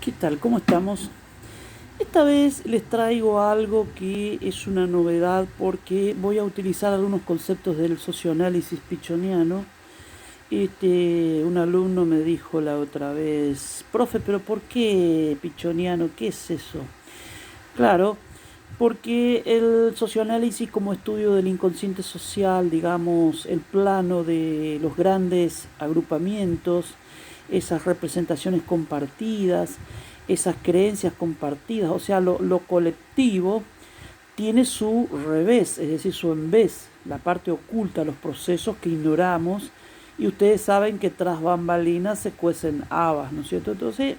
¿Qué tal? ¿Cómo estamos? Esta vez les traigo algo que es una novedad porque voy a utilizar algunos conceptos del socioanálisis pichoniano. Un alumno me dijo la otra vez, profe, pero ¿por qué pichoniano? ¿Qué es eso? Claro, porque el socioanálisis como estudio del inconsciente social, digamos, el plano de los grandes agrupamientos, esas representaciones compartidas, esas creencias compartidas, o sea, lo colectivo tiene su revés, es decir, su en vez, la parte oculta, los procesos que ignoramos, y ustedes saben que tras bambalinas se cuecen habas, ¿no es cierto? Entonces,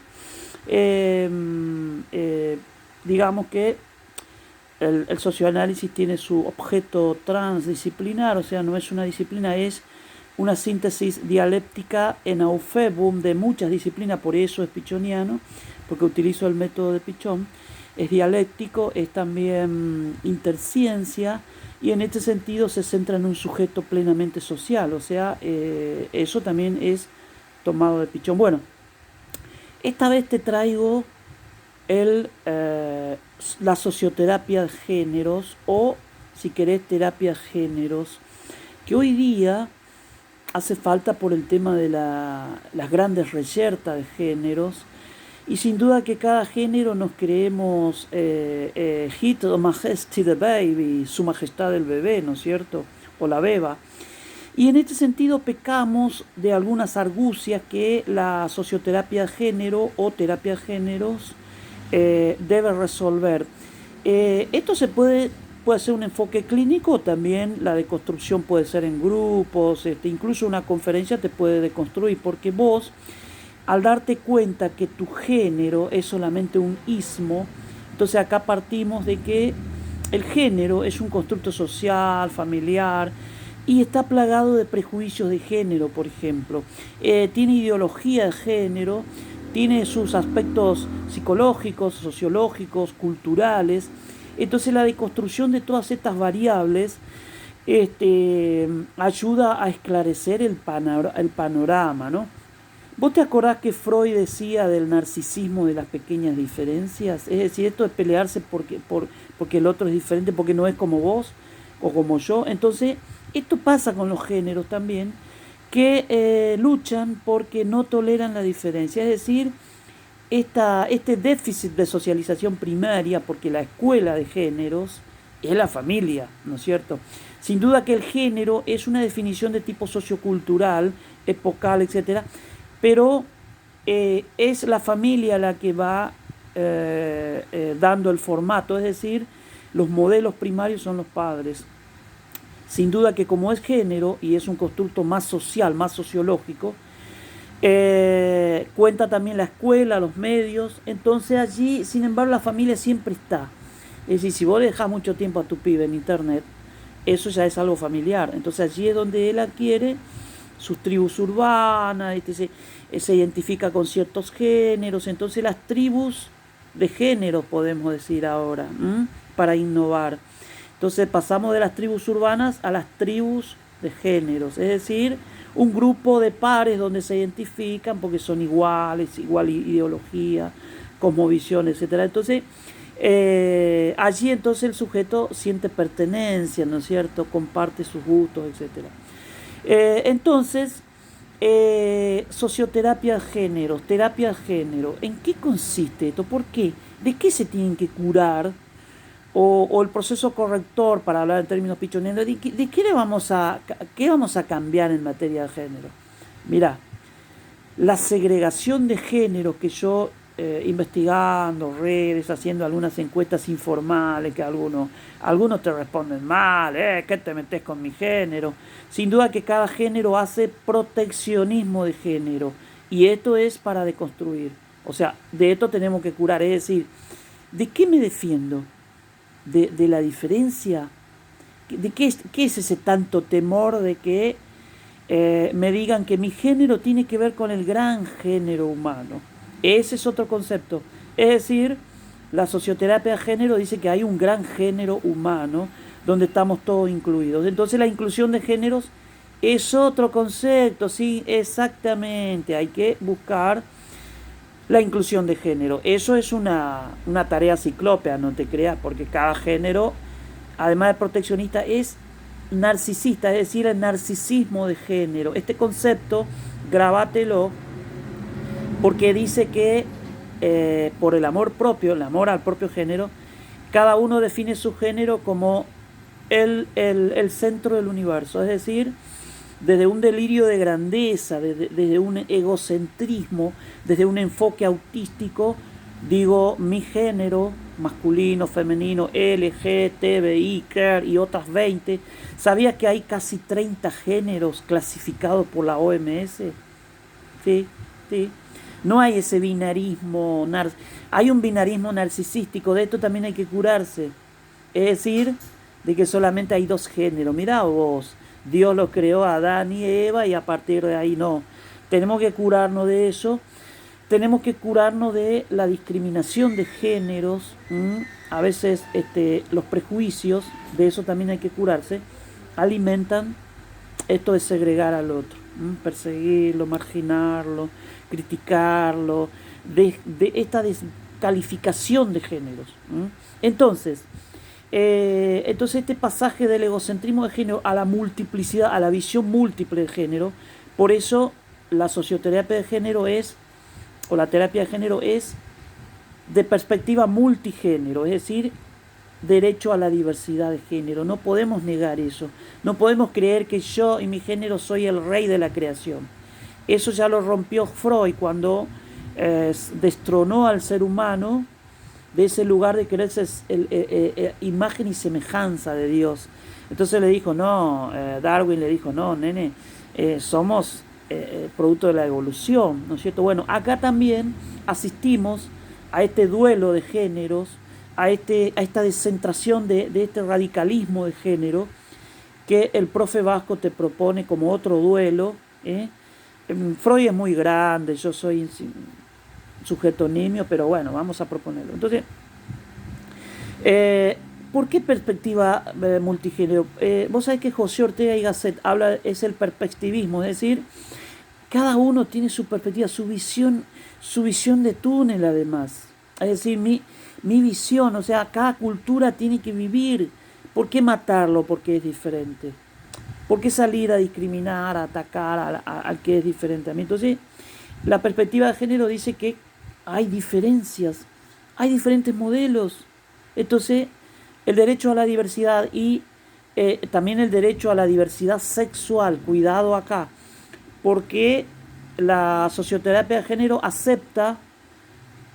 eh, eh, digamos que el socioanálisis tiene su objeto transdisciplinar, o sea, no es una disciplina, es una síntesis dialéctica en eufebum de muchas disciplinas, por eso es pichoniano, porque utilizo el método de Pichón. Es dialéctico, es también interciencia, y en este sentido se centra en un sujeto plenamente social, o sea, eso también es tomado de Pichón. Bueno, esta vez te traigo el, la socioterapia de géneros o, si querés, terapia de géneros, que hoy día hace falta por el tema de las grandes reyertas de géneros. Y sin duda que cada género nos creemos Hit o Majesty the Baby, Su Majestad el Bebé, ¿no es cierto? O la beba. Y en este sentido pecamos de algunas argucias que la socioterapia de género o terapia de géneros debe resolver. Esto puede ser un enfoque clínico, también la deconstrucción puede ser en grupos, incluso una conferencia te puede deconstruir, porque vos, al darte cuenta que tu género es solamente un ismo, entonces acá partimos de que el género es un constructo social, familiar, y está plagado de prejuicios de género, por ejemplo. Tiene ideología de género, tiene sus aspectos psicológicos, sociológicos, culturales. Entonces la deconstrucción de todas estas variables ayuda a esclarecer el panorama, ¿no? ¿Vos te acordás que Freud decía del narcisismo de las pequeñas diferencias? Es decir, esto es pelearse porque el otro es diferente, porque no es como vos o como yo. Entonces, esto pasa con los géneros también, que luchan porque no toleran la diferencia. Es decir, este déficit de socialización primaria, porque la escuela de géneros es la familia, ¿no es cierto? Sin duda que el género es una definición de tipo sociocultural, epocal, etcétera, pero es la familia la que va dando el formato, es decir, los modelos primarios son los padres. Sin duda que como es género y es un constructo más social, más sociológico, cuenta también la escuela, los medios, entonces allí, sin embargo, la familia siempre está. Es decir, si vos dejas mucho tiempo a tu pibe en internet, eso ya es algo familiar. Entonces allí es donde él adquiere sus tribus urbanas, se identifica con ciertos géneros. Entonces las tribus de género, podemos decir ahora, para innovar. Entonces pasamos de las tribus urbanas a las tribus de géneros, es decir, un grupo de pares donde se identifican porque son iguales, igual ideología, cosmovisión, etcétera. Entonces, allí entonces el sujeto siente pertenencia, ¿no es cierto? Comparte sus gustos, etcétera. Entonces, socioterapia de género, terapia de género, ¿en qué consiste esto? ¿Por qué? ¿De qué se tienen que curar? O el proceso corrector, para hablar en términos pichoneros, de qué vamos a cambiar en materia de género. Mirá, la segregación de género que yo investigando redes, haciendo algunas encuestas informales que algunos te responden mal, ¿qué te metes con mi género? Sin duda que cada género hace proteccionismo de género y esto es para deconstruir. O sea, de esto tenemos que curar, es decir, ¿de qué me defiendo? De la diferencia. ¿De qué es ese tanto temor de que me digan que mi género tiene que ver con el gran género humano? Ese es otro concepto. Es decir, la socioterapia de género dice que hay un gran género humano donde estamos todos incluidos. Entonces la inclusión de géneros es otro concepto, sí, exactamente. Hay que buscar la inclusión de género. Eso es una tarea ciclópea, no te creas, porque cada género, además de proteccionista, es narcisista, es decir, el narcisismo de género. Este concepto, grábatelo, porque dice que por el amor propio, el amor al propio género, cada uno define su género como el centro del universo, es decir, desde un delirio de grandeza, desde un egocentrismo, desde un enfoque autístico, digo, mi género, masculino, femenino, LGTBI, queer y otras 20. ¿Sabías que hay casi 30 géneros clasificados por la OMS? Sí, sí. No hay ese binarismo, hay un binarismo narcisístico, de esto también hay que curarse. Es decir, de que solamente hay dos géneros. Mirá vos, Dios los creó a Adán y Eva y a partir de ahí no. Tenemos que curarnos de eso. Tenemos que curarnos de la discriminación de géneros. A veces los prejuicios, de eso también hay que curarse, alimentan esto de segregar al otro, perseguirlo, marginarlo, criticarlo, de esta descalificación de géneros. Entonces este pasaje del egocentrismo de género a la multiplicidad, a la visión múltiple de género, por eso la socioterapia de género o la terapia de género es de perspectiva multigénero, es decir, derecho a la diversidad de género. No podemos negar eso. No podemos creer que yo y mi género soy el rey de la creación. Eso ya lo rompió Freud cuando destronó al ser humano de ese lugar de quererse imagen y semejanza de Dios. Entonces le dijo, no, Darwin le dijo, no, nene, somos producto de la evolución, ¿no es cierto? Bueno, acá también asistimos a este duelo de géneros, a esta descentración de este radicalismo de género que el profe Vasco te propone como otro duelo. Freud es muy grande, yo soy sujeto nimio, pero bueno, vamos a proponerlo. Entonces, ¿por qué perspectiva multigénero? Vos sabés que José Ortega y Gasset es el perspectivismo, es decir, cada uno tiene su perspectiva, su visión de túnel además. Es decir, mi visión, o sea, cada cultura tiene que vivir. ¿Por qué matarlo? Porque es diferente. ¿Por qué salir a discriminar, a atacar al que es diferente a mí? Entonces, la perspectiva de género dice que hay diferencias, hay diferentes modelos. Entonces, el derecho a la diversidad y también el derecho a la diversidad sexual, cuidado acá, porque la socioterapia de género acepta,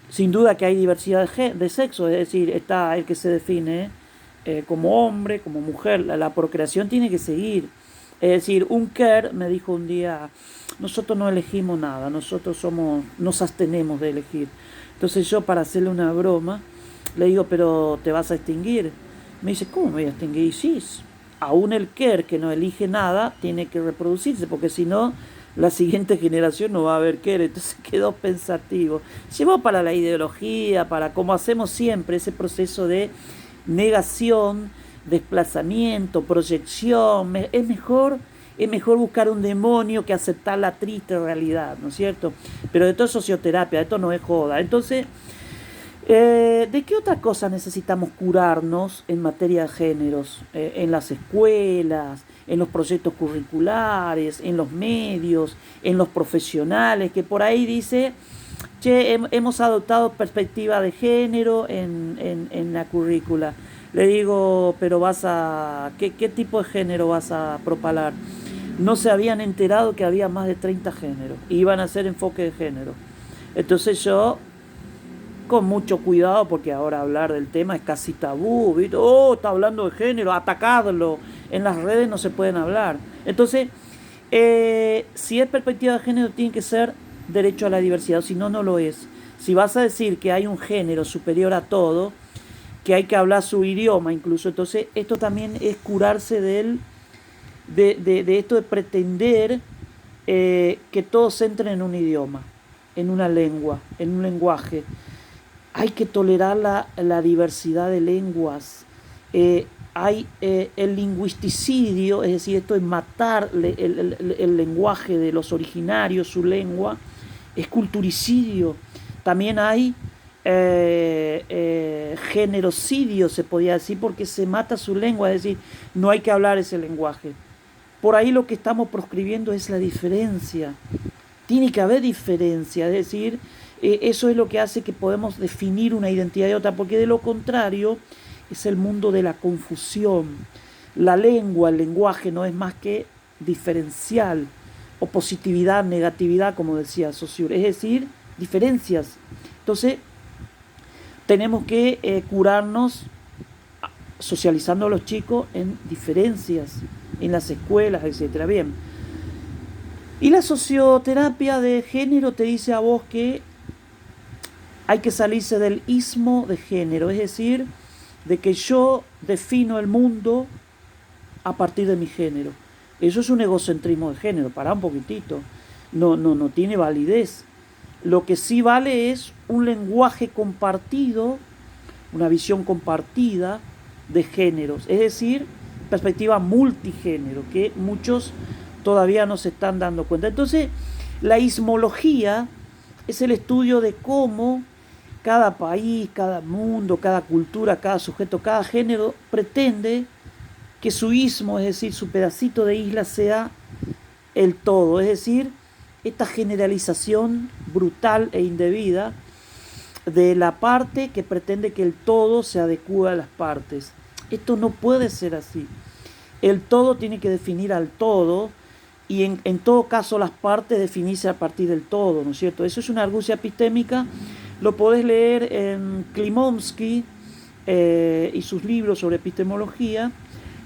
sin duda, que hay diversidad de sexo, es decir, está el que se define como hombre, como mujer, la procreación tiene que seguir. Es decir, un queer me dijo un día, nosotros no elegimos nada, nosotros nos abstenemos de elegir. Entonces yo, para hacerle una broma, le digo, pero ¿te vas a extinguir? Me dice, ¿cómo me voy a extinguir? Y sí, aún el queer que no elige nada tiene que reproducirse, porque si no, la siguiente generación no va a haber querer. Entonces quedó pensativo. Llevó para la ideología, para como hacemos siempre, ese proceso de negación, desplazamiento, proyección. Es mejor buscar un demonio que aceptar la triste realidad, ¿no es cierto? Pero de todo es socioterapia, esto no es joda. Entonces, ¿de qué otra cosa necesitamos curarnos en materia de géneros? En las escuelas, en los proyectos curriculares, en los medios, en los profesionales, que por ahí dice, che, hemos adoptado perspectiva de género en la currícula. Le digo, pero ¿qué tipo de género vas a propalar? No se habían enterado que había más de 30 géneros, iban a hacer enfoque de género. Entonces yo, con mucho cuidado, porque ahora hablar del tema es casi tabú, ¿viste? Oh, está hablando de género, atacadlo. En las redes no se pueden hablar. Entonces, si es perspectiva de género, tiene que ser derecho a la diversidad, si no, no lo es. Si vas a decir que hay un género superior a todo, que hay que hablar su idioma incluso, entonces esto también es curarse de esto de pretender que todos entren en un idioma, en una lengua, en un lenguaje. Hay que tolerar la diversidad de lenguas. Hay el lingüisticidio, es decir, esto es matar el lenguaje de los originarios, su lengua, es culturicidio. También hay genocidio, se podía decir, porque se mata su lengua, es decir, no hay que hablar ese lenguaje. Por ahí lo que estamos proscribiendo es la diferencia. Tiene que haber diferencia, es decir, eso es lo que hace que podemos definir una identidad de otra, porque de lo contrario es el mundo de la confusión. La lengua, el lenguaje no es más que diferencial, o positividad, negatividad, como decía Saussure, es decir, diferencias. Entonces, tenemos que curarnos socializando a los chicos en diferencias, en las escuelas, etcétera. Bien. Y la socioterapia de género te dice a vos que hay que salirse del ismo de género, es decir, de que yo defino el mundo a partir de mi género. Eso es un egocentrismo de género, pará un poquitito. No tiene validez. Lo que sí vale es un lenguaje compartido, una visión compartida de géneros, es decir, perspectiva multigénero, que muchos todavía no se están dando cuenta. Entonces, la ismología es el estudio de cómo cada país, cada mundo, cada cultura, cada sujeto, cada género pretende que su ismo, es decir, su pedacito de isla, sea el todo, es decir, esta generalización brutal e indebida de la parte que pretende que el todo se adecue a las partes. Esto no puede ser así. El todo tiene que definir al todo, y en todo caso las partes definirse a partir del todo, ¿no es cierto? Eso es una argucia epistémica, lo podés leer en Klimovsky y sus libros sobre epistemología,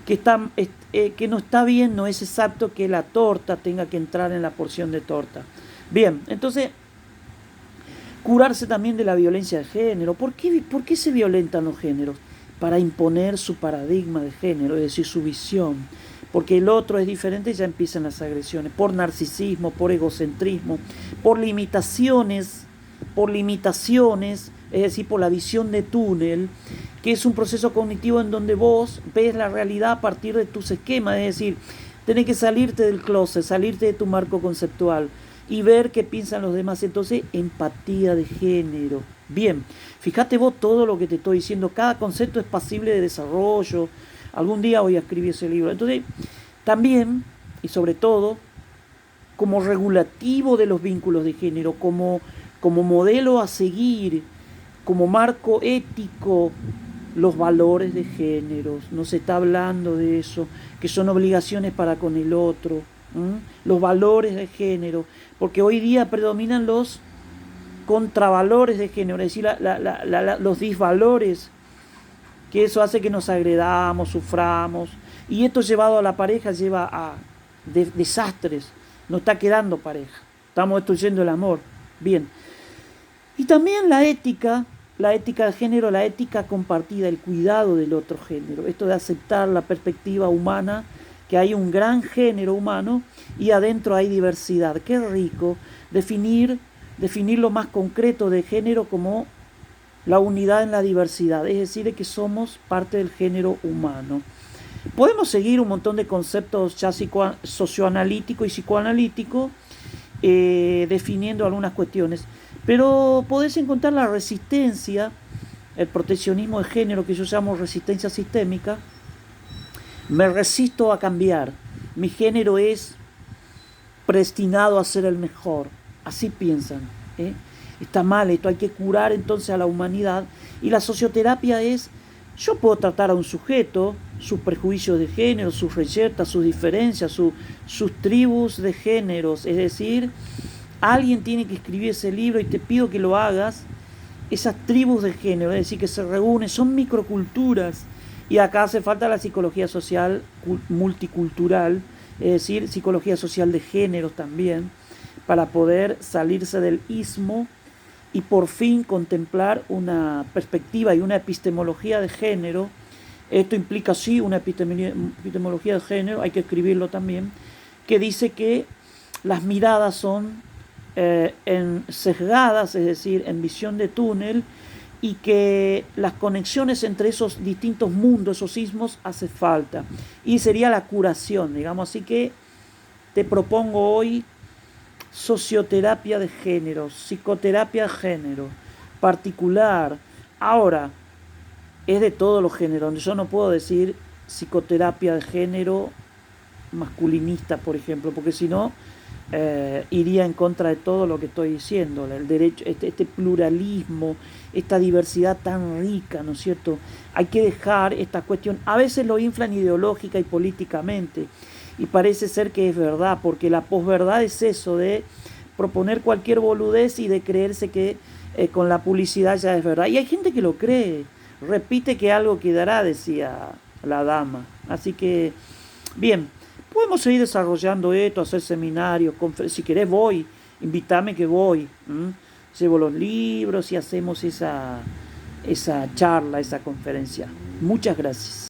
que no está bien, no es exacto que la torta tenga que entrar en la porción de torta. Bien, entonces, curarse también de la violencia de género. ¿Por qué se violentan los géneros? Para imponer su paradigma de género, es decir, su visión. Porque el otro es diferente y ya empiezan las agresiones. Por narcisismo, por egocentrismo, por limitaciones, es decir, por la visión de túnel, que es un proceso cognitivo en donde vos ves la realidad a partir de tus esquemas, es decir, tenés que salirte del closet, salirte de tu marco conceptual y ver qué piensan los demás. Entonces, empatía de género. Bien, fíjate vos todo lo que te estoy diciendo, cada concepto es pasible de desarrollo. Algún día voy a escribir ese libro. Entonces, también, y sobre todo, como regulativo de los vínculos de género, como modelo a seguir, como marco ético, los valores de género. No se está hablando de eso, que son obligaciones para con el otro. Los valores de género, porque hoy día predominan los contravalores de género, es decir, los disvalores, que eso hace que nos agredamos, suframos, y esto llevado a la pareja lleva a desastres. No está quedando pareja, estamos destruyendo el amor. Bien, y también la ética de género, la ética compartida, el cuidado del otro género, esto de aceptar la perspectiva humana, que hay un gran género humano y adentro hay diversidad. Qué rico definir lo más concreto de género como la unidad en la diversidad, es decir, que somos parte del género humano. Podemos seguir un montón de conceptos ya socioanalítico y psicoanalítico definiendo algunas cuestiones, pero podés encontrar la resistencia, el proteccionismo de género, que yo llamo resistencia sistémica. Me resisto a cambiar, mi género es predestinado a ser el mejor, así piensan, está mal esto, hay que curar entonces a la humanidad. Y la socioterapia es, yo puedo tratar a un sujeto, sus prejuicios de género, sus reyertas, sus diferencias, sus tribus de géneros, es decir, alguien tiene que escribir ese libro y te pido que lo hagas. Esas tribus de género, es decir, que se reúnen, son microculturas, y acá hace falta la psicología social multicultural, es decir, psicología social de géneros también, para poder salirse del ismo y por fin contemplar una perspectiva y una epistemología de género. Esto implica sí una epistemología de género, hay que escribirlo también, que dice que las miradas son sesgadas, es decir, en visión de túnel, y que las conexiones entre esos distintos mundos, esos ismos, hace falta. Y sería la curación, digamos. Así que te propongo hoy socioterapia de género, psicoterapia de género, particular. Ahora, es de todos los géneros. Yo no puedo decir psicoterapia de género masculinista, por ejemplo, porque si no, iría en contra de todo lo que estoy diciendo, el derecho, este pluralismo, esta diversidad tan rica, ¿no es cierto? Hay que dejar esta cuestión, a veces lo inflan ideológica y políticamente, y parece ser que es verdad, porque la posverdad es eso de proponer cualquier boludez y de creerse que con la publicidad ya es verdad. Y hay gente que lo cree, repite que algo quedará, decía la dama. Así que, bien, podemos seguir desarrollando esto, hacer seminarios, si querés voy, invítame que voy. Llevo los libros y hacemos esa charla, esa conferencia. Muchas gracias.